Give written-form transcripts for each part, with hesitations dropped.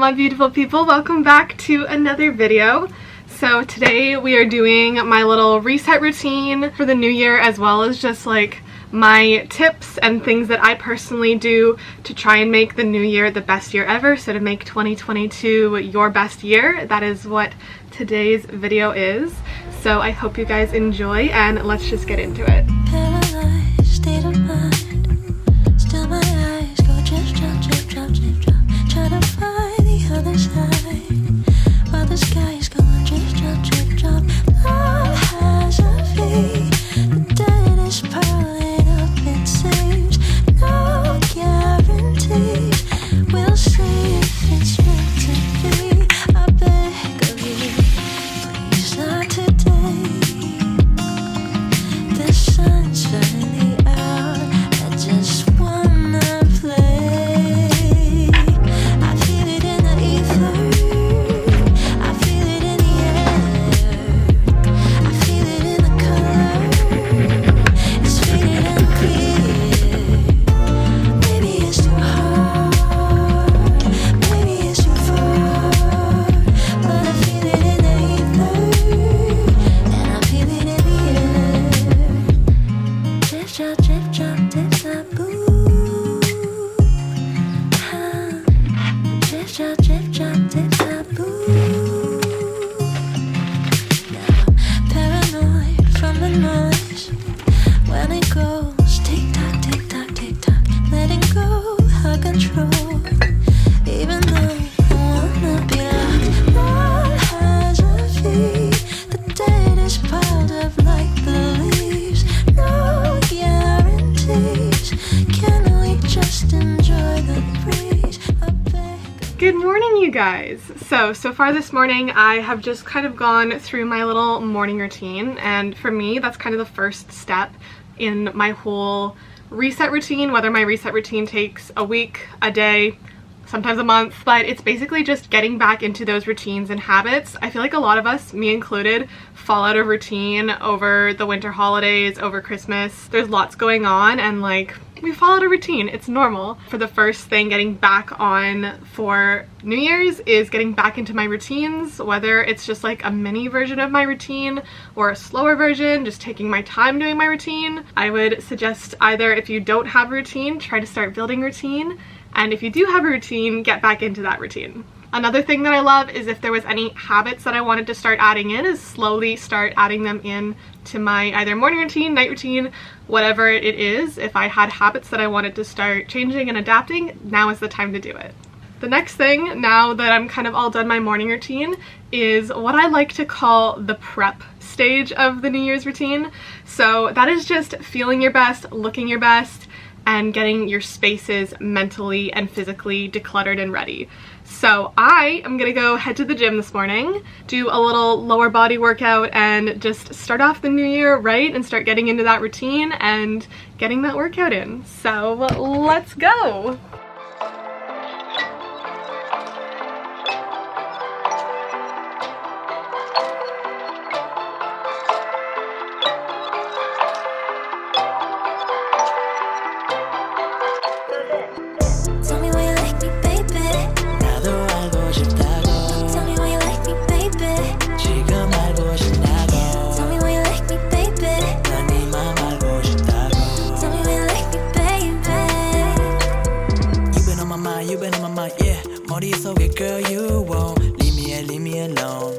my beautiful people, welcome back to another video. So today we are doing my little reset routine for the new year, as well as just like my tips and things that I personally do to try and make the new year the best year ever. So to make 2022 your best year, that is what today's video is. So I hope you guys enjoy, and let's just get into it. Paralyzed state of mind, still my eyes go drip, drop, drip, drop, drip, drop. Try to find the other side, while the sky is going drip, drop, drip, drop. Love has a fee, the dead is piling up, it seems. No guarantees, we'll see if it's meant to be. I beg of you, please not today. The sun's finally out, I just wanna play. I feel it in the ether, I feel it in the air, I feel it in the color, it's faded and clear. Maybe it's too hard, maybe it's too far, but I feel it in the ether, and I feel it in the air. Drip drop, drip drop, dip drop, boo. Drip drop, drip drop, dip drop, boo. Now I'm paranoid from the noise when it goes tick tock, tick tock, tick tock. Letting go, I control. Even though I wanna be loved, love has a fee. The dead is piled up like the leaves. No guarantees. Can we just enjoy the breeze? I beg. Good morning, you guys. So far this morning I have just kind of gone through my little morning routine, and for me that's kind of the first step in my whole reset routine, whether my reset routine takes a week, a day, sometimes a month, but it's basically just getting back into those routines and habits. I feel like a lot of us, me included, fall out of routine over the winter holidays, over Christmas. There's lots going on and like we fall out of routine. It's normal. For the first thing, getting back on for New Year's is getting back into my routines, whether it's just like a mini version of my routine or a slower version, just taking my time doing my routine. I would suggest either, if you don't have a routine, try to start building routine, and if you do have a routine, get back into that routine. Another thing that I love is if there was any habits that I wanted to start adding in, is slowly start adding them in to my either morning routine, night routine, whatever it is. If I had habits that I wanted to start changing and adapting, now is the time to do it. The next thing, now that I'm kind of all done my morning routine, is what I like to call the prep stage of the New Year's routine. So that is just feeling your best, looking your best, and getting your spaces mentally and physically decluttered and ready. So I am gonna go head to the gym this morning, do a little lower body workout, and just start off the new year right and start getting into that routine and getting that workout in. So let's go. Tell me why you like me, baby. 나도 알고 싶다고 Tell me why you like me, baby. 지금 알고 싶다고 Tell me why you like me, baby. 난 네 맘 알고 싶다고 Tell me why you like me, baby. You've been on my mind, you've been on my mind, yeah 머릿속에 girl you won't leave me alone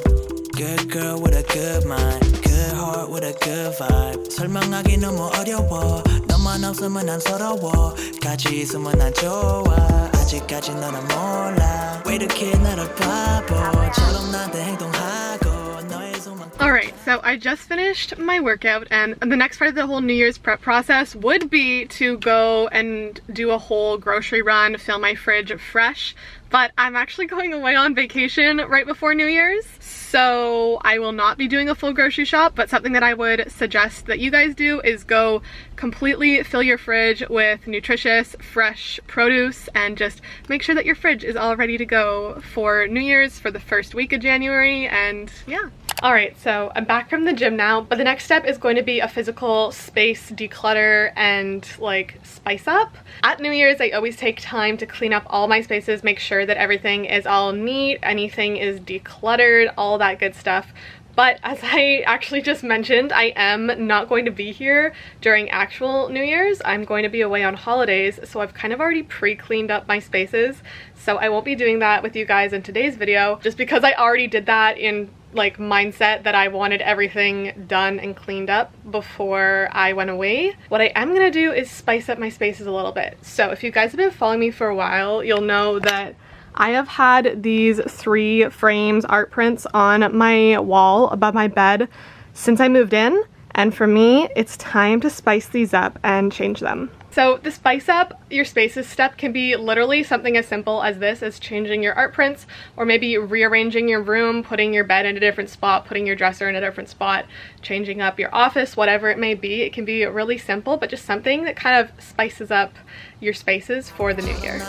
Good girl with a good mind Good heart with a good vibe 설명하기 너무 어려워 너만 없으면 난 서러워 같이 있으면 난 좋아 아직까지 너는 몰라 왜 이렇게 나를 바보처럼 나한테 행동하고 너의 소망 Alright, so I just finished my workout, and the next part of the whole New Year's prep process would be to go and do a whole grocery run, fill my fridge fresh, but I'm actually going away on vacation right before New Year's, so I will not be doing a full grocery shop, but something that I would suggest that you guys do is go completely fill your fridge with nutritious, fresh produce, and just make sure that your fridge is all ready to go for New Year's, for the first week of January, and yeah. Alright, so I'm back from the gym now, but the next step is going to be a physical space declutter and like spice up. At New Year's, I always take time to clean up all my spaces, make sure that everything is all neat, anything is decluttered, all that good stuff. But as I actually just mentioned, I am not going to be here during actual New Year's. I'm going to be away on holidays, so I've kind of already pre-cleaned up my spaces. So I won't be doing that with you guys in today's video, just because I already did that in like mindset that I wanted everything done and cleaned up before I went away. What I am gonna do is spice up my spaces a little bit. So if you guys have been following me for a while, you'll know that I have had these 3 frames art prints on my wall above my bed since I moved in, and for me it's time to spice these up and change them. So the spice up your spaces step can be literally something as simple as this, as changing your art prints, or maybe rearranging your room, putting your bed in a different spot, putting your dresser in a different spot, changing up your office, whatever it may be. It can be really simple, but just something that kind of spices up your spaces for the new year.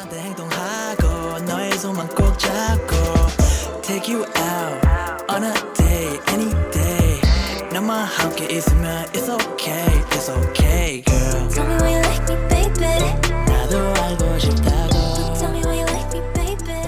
Take you out on a day, any day. 너만 함께 있으면 it's okay, it's okay, girl. Tell me why you like me, baby. 나도 알고 싶다고. Tell me why you like me, baby.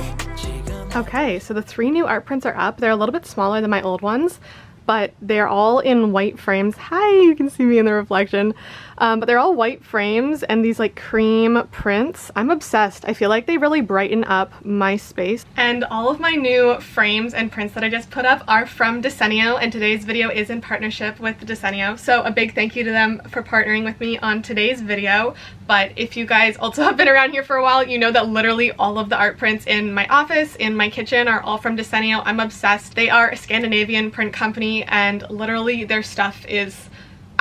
Okay, so the 3 new art prints are up. They're a little bit smaller than my old ones, but they're all in white frames. Hi, you can see me in the reflection. But they're all white frames and these like cream prints. I'm obsessed. I feel like they really brighten up my space. And all of my new frames and prints that I just put up are from Tiiu, and today's video is in partnership with Tiiu. So a big thank you to them for partnering with me on today's video. But if you guys also have been around here for a while, you know that literally all of the art prints in my office, in my kitchen, are all from Tiiu. I'm obsessed. They are a Scandinavian print company, and literally their stuff is...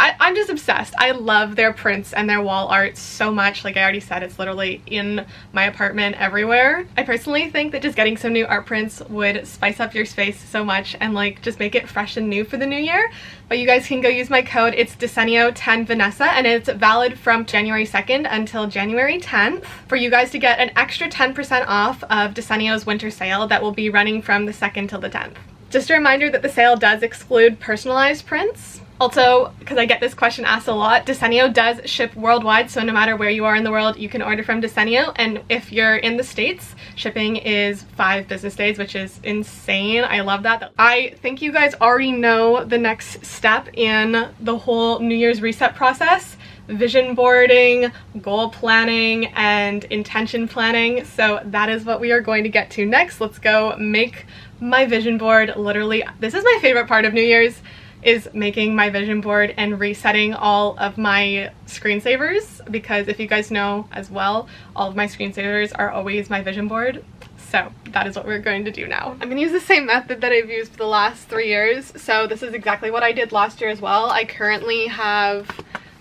I'm just obsessed. I love their prints and their wall art so much. Like I already said, it's literally in my apartment everywhere. I personally think that just getting some new art prints would spice up your space so much and like just make it fresh and new for the new year. But you guys can go use my code. It's Tiiu 10 Vanessa, and it's valid from January 2nd until January 10th for you guys to get an extra 10% off of Tiiu's winter sale that will be running from the 2nd till the 10th. Just a reminder that the sale does exclude personalized prints. Also, because I get this question asked a lot, Tiiu does ship worldwide, so no matter where you are in the world, you can order from Tiiu. And if you're in the States, shipping is 5 business days, which is insane. I love that. I think you guys already know the next step in the whole New Year's reset process: vision boarding, goal planning, and intention planning. So that is what we are going to get to next. Let's go make my vision board. Literally, this is my favorite part of New Year's, is making my vision board and resetting all of my screensavers, because if you guys know as well, all of my screensavers are always my vision board. So that is what we're going to do now. I'm gonna use the same method that I've used for the last 3 years. So this is exactly what I did last year as well. I currently have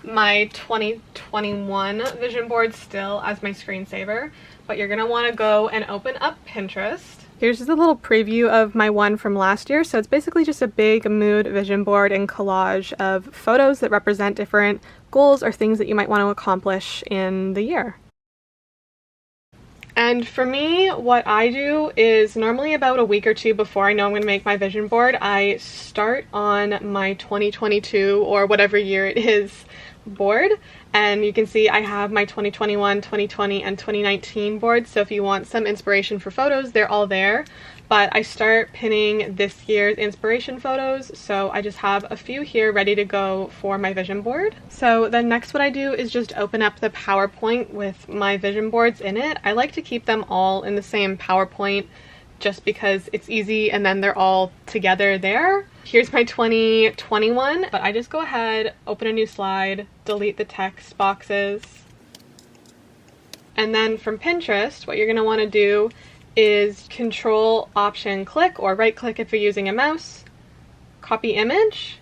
my 2021 vision board still as my screensaver, but you're gonna wanna go and open up Pinterest. Here's just a little preview of my one from last year. So it's basically just a big mood vision board and collage of photos that represent different goals or things that you might want to accomplish in the year. And for me, what I do is normally about a week or 2 before I know I'm going to make my vision board, I start on my 2022 or whatever year it is board, and you can see I have my 2021, 2020, and 2019 boards. So if you want some inspiration for photos, they're all there. But I start pinning this year's inspiration photos, so I just have a few here ready to go for my vision board. So then next what I do is just open up the PowerPoint with my vision boards in it. I like to keep them all in the same PowerPoint just because it's easy and then they're all together there. Here's my 2021, but I just go ahead, open a new slide, delete the text boxes. And then from Pinterest, what you're gonna wanna do is Control Option click, or right click if you're using a mouse, copy image,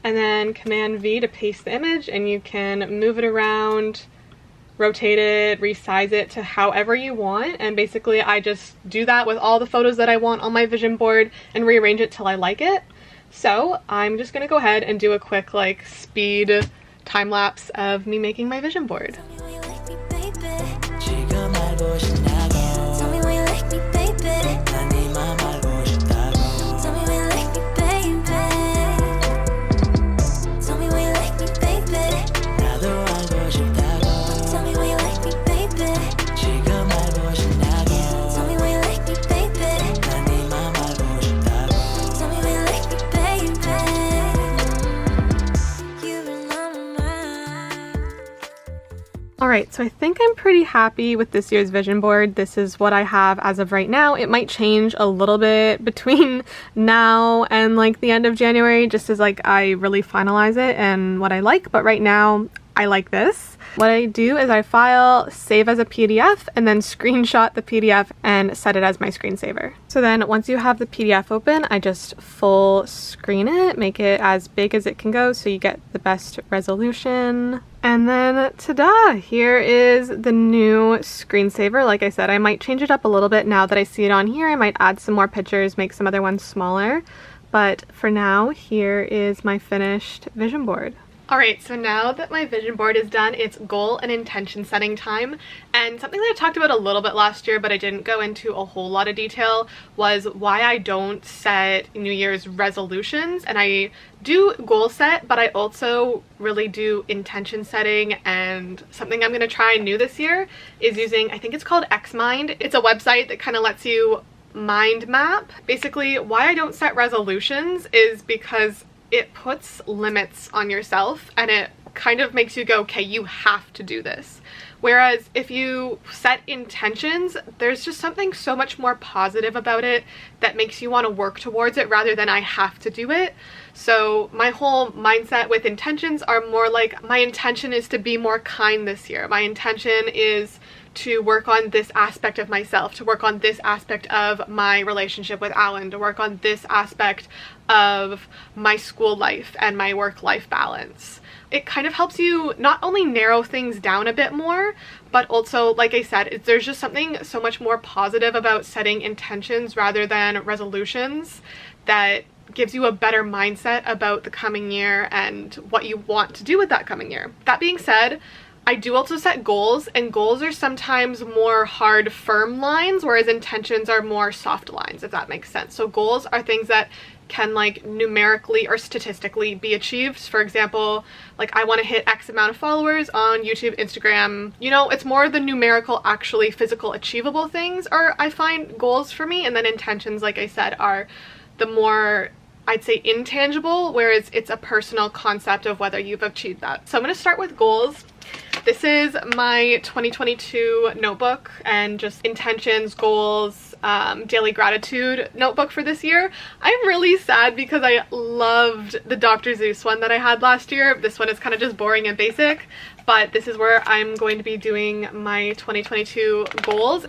and then Command V to paste the image, and you can move it around, rotate it, resize it to however you want. And basically I just do that with all the photos that I want on my vision board and rearrange it till I like it. So I'm just gonna go ahead and do a quick like speed time lapse of me making my vision board. Tell me why you like me, baby. I need my 말 보고 싶다고. Tell me why you like me, baby. Alright, so I think I'm pretty happy with this year's vision board. This is what I have as of right now. It might change a little bit between now and like the end of January, just as like I really finalize it and what I like, but right now I like this. What I do is I file, save as a PDF, and then screenshot the PDF and set it as my screensaver. So then once you have the PDF open, I just full screen it, make it as big as it can go so you get the best resolution. And then ta-da! Here is the new screensaver. Like I said, I might change it up a little bit now that I see it on here. I might add some more pictures, make some other ones smaller. But for now, here is my finished vision board. Alright, so now that my vision board is done, it's goal and intention setting time. And something that I talked about a little bit last year, but I didn't go into a whole lot of detail, was why I don't set New Year's resolutions. And I do goal set, but I also really do intention setting. And something I'm going to try new this year is using, I think it's called Xmind. It's a website that kind of lets you mind map. Basically, why I don't set resolutions is because it puts limits on yourself and it kind of makes you go, okay, you have to do this. Whereas if you set intentions, there's just something so much more positive about it that makes you want to work towards it rather than I have to do it. So my whole mindset with intentions are more like, my intention is to be more kind this year. My intention is to work on this aspect of myself, to work on this aspect of my relationship with Alan, to work on this aspect of my school life and my work-life balance. It kind of helps you not only narrow things down a bit more, but also, like I said, there's just something so much more positive about setting intentions rather than resolutions that gives you a better mindset about the coming year and what you want to do with that coming year. That being said, I do also set goals, and goals are sometimes more hard, firm lines, whereas intentions are more soft lines, if that makes sense. So goals are things that can like numerically or statistically be achieved. For example, like I want to hit X amount of followers on YouTube, Instagram. You know, it's more the numerical, actually physical, achievable things are, I find, goals for me. And then intentions, like I said, are the more, I'd say, intangible, whereas it's a personal concept of whether you've achieved that. So I'm going to start with goals. This is my 2022 notebook and just intentions, goals, daily gratitude notebook for this year. I'm really sad because I loved the Dr. Seuss one that I had last year. This one is kind of just boring and basic, but this is where I'm going to be doing my 2022 goals.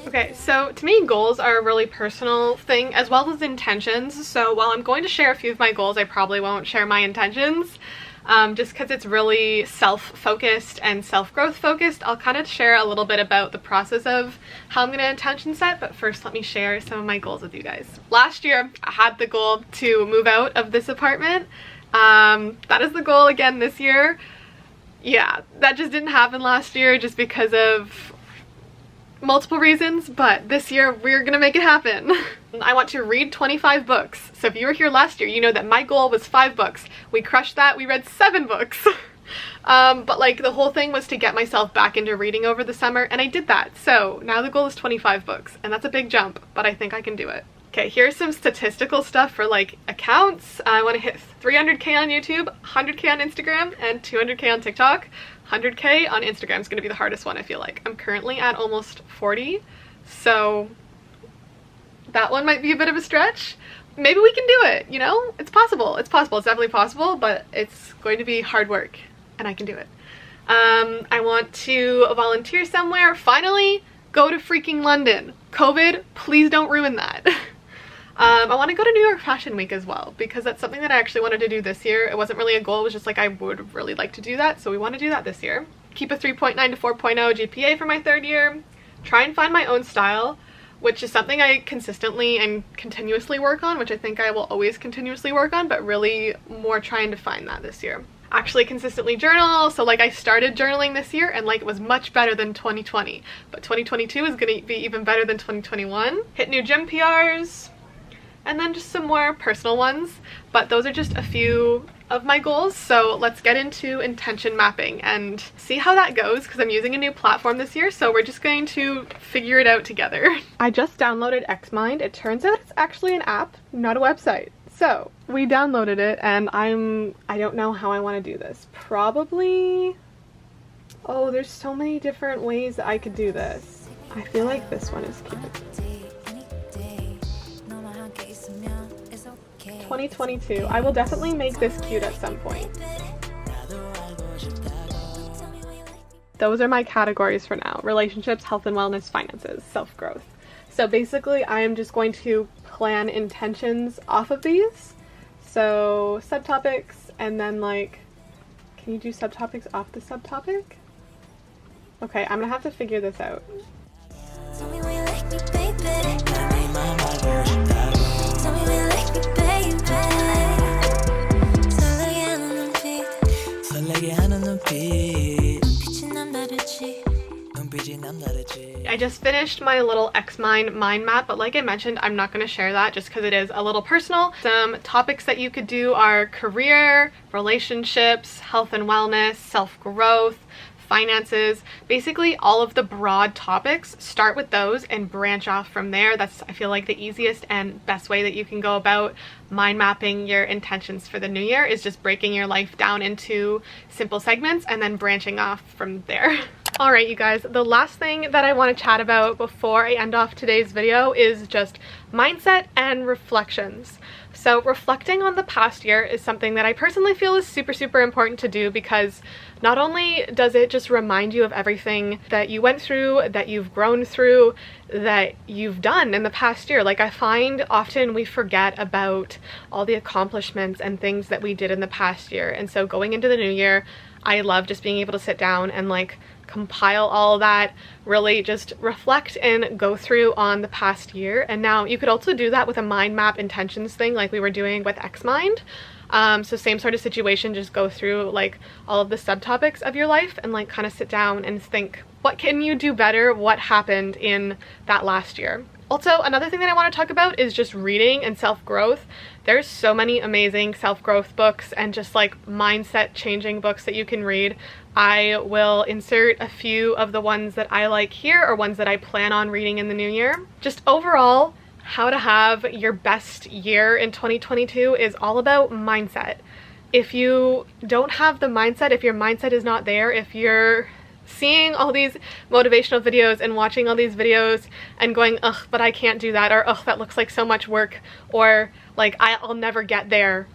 Okay, so to me, goals are a really personal thing as well as intentions. So while I'm going to share a few of my goals, I probably won't share my intentions. Just because it's really self-focused and self-growth focused. I'll kind of share a little bit about the process of how I'm going to intention set, but first let me share some of my goals with you guys. Last year, I had the goal to move out of this apartment. That is the goal again this year. Yeah, that just didn't happen last year just because of multiple reasons, but this year we're gonna make it happen. I want to read 25 books. So if you were here last year, you know that my goal was 5 books. We crushed that. We read 7 books. But like the whole thing was to get myself back into reading over the summer, and I did that. So now the goal is 25 books, and that's a big jump, but I think I can do it. Okay, here's some statistical stuff for like accounts. I want to hit 300k on YouTube, 100k on Instagram, and 200k on TikTok. 100k on Instagram is going to be the hardest one, I feel like. I'm currently at almost 40, so that one might be a bit of a stretch. Maybe we can do it, you know? It's possible. It's possible. It's definitely possible, but it's going to be hard work, and I can do it. I want to volunteer somewhere. Finally, go to freaking London. COVID, please don't ruin that. I want to go to New York Fashion Week as well, because that's something that I actually wanted to do this year. It wasn't really a goal, it was just like I would really like to do that, so we want to do that this year. Keep a 3.9 to 4.0 GPA for my 3rd year. Try and find my own style, which is something I consistently and continuously work on, which I think I will always continuously work on, but really more trying to find that this year. Actually consistently journal, so like I started journaling this year and like it was much better than 2020, but 2022 is going to be even better than 2021. Hit new gym PRs. and then just some more personal ones. But those are just a few of my goals. So let's get into intention mapping and see how that goes, because I'm using a new platform this year, so we're just going to figure it out together. I just downloaded Xmind. It turns out it's actually an app, not a website. So we downloaded it, and I don't know how I want to do this. Probably, oh, there's so many different ways that I could do this. I feel like this one is cute. 2022. I will definitely make this cute at some point. Those are my categories for now: relationships, health and wellness, finances, self-growth. So basically I am just going to plan intentions off of these. So subtopics, and then like, can you do subtopics off the subtopic? Okay, I'm gonna have to figure this out. Tell me when you like me, baby. Tell me when you like me, baby. I just finished my little Xmind mind map, but like I mentioned, I'm not going to share that just because it is a little personal. Some topics that you could do are career, relationships, health and wellness, self-growth, finances, basically all of the broad topics. Start with those and branch off from there. That's, I feel like, the easiest and best way that you can go about mind mapping your intentions for the new year, is just breaking your life down into simple segments and then branching off from there. All right, you guys, the last thing that I want to chat about before I end off today's video is just mindset and reflections. So reflecting on the past year is something that I personally feel is super, super important to do, because not only does it just remind you of everything that you went through, that you've grown through, that you've done in the past year. Like, I find often we forget about all the accomplishments and things that we did in the past year. And so going into the new year, I love just being able to sit down and like compile all of that, really just reflect and go through on the past year. And now you could also do that with a mind map intentions thing like we were doing with Xmind. So same sort of situation, just go through like all of the subtopics of your life and like kind of sit down and think, what can you do better? What happened in that last year? Also, another thing that I want to talk about is just reading and self-growth. There's so many amazing self-growth books and just like mindset changing books that you can read. I will insert a few of the ones that I like here, or ones that I plan on reading in the new year. Just overall, how to have your best year in 2022 is all about mindset. If you don't have the mindset, if your mindset is not there, if you're seeing all these motivational videos and watching all these videos and going, ugh, but I can't do that, or ugh, that looks like so much work, or like I'll never get there,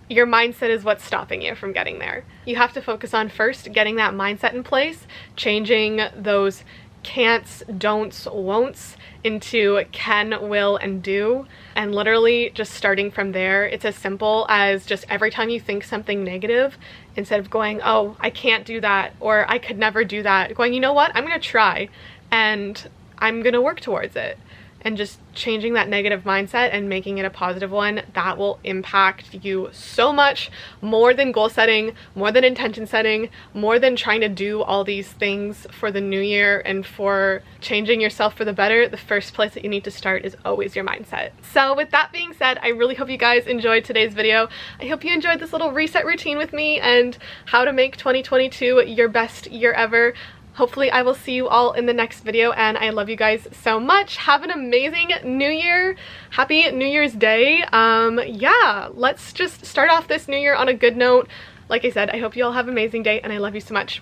your mindset is what's stopping you from getting there. You have to focus on first getting that mindset in place, changing those can'ts, don'ts, won'ts into can, will, and do, and literally just starting from there. It's as simple as just every time you think something negative, instead of going, oh, I can't do that, or I could never do that, going, you know what, I'm gonna try and I'm gonna work towards it. And just changing that negative mindset and making it a positive one, that will impact you so much more than goal setting, more than intention setting, more than trying to do all these things for the new year and for changing yourself for the better. The first place that you need to start is always your mindset. So with that being said, I really hope you guys enjoyed today's video. I hope you enjoyed this little reset routine with me and how to make 2022 your best year ever. Hopefully I will see you all in the next video, and I love you guys so much. Have an amazing new year. Happy New Year's Day. Yeah, let's just start off this new year on a good note. Like I said, I hope you all have an amazing day, and I love you so much.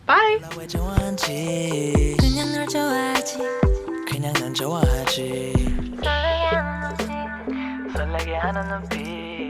Bye. 설레게 하는 눈빛